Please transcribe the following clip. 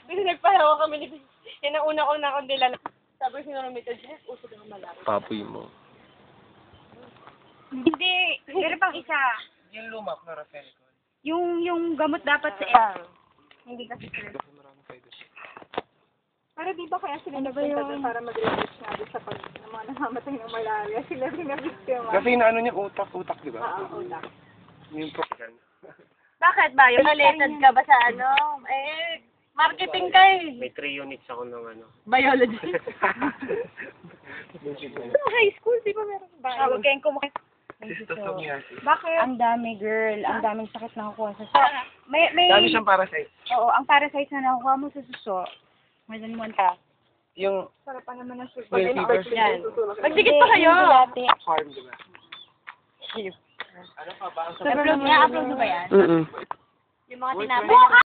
Kasi nagpahawa kami ni yan ang una ko na akong nilala. Sabi ko sinunod nito, Jeff, usog ng malaki. Papoy mo. Hindi. Meron pang isa. Yung lumak na Rafael ko. Yung gamot dapat sa hindi kasi sila. Para di ba kaya sila nagpunta doon para mag-research nga doon sa pag ng mga namamatay ng malaria? Sila rin na-victima. Kasi inaano niya utak, di ba? Oo, utak. Yung program. Bakit ba? Yung related ka ba sa ano? Marketing ka eh. May 3 units ako ng ano. Biology. Sa high school, di ba meron ba? Huwag kayong kumakit. Bakit? Ang dami, girl. Ang daming sakit na nakukuha sa suso. May Dami siyang parasite. Oo, ang parasite na nakukuha mo sa suso. More than one ka. Yung Sarap pa naman ng suso. Well, fever. Yan. Magsigit pa kayo. farm, di ba? Upload mo ba yan? Mm-mm. Yung mga tinapay.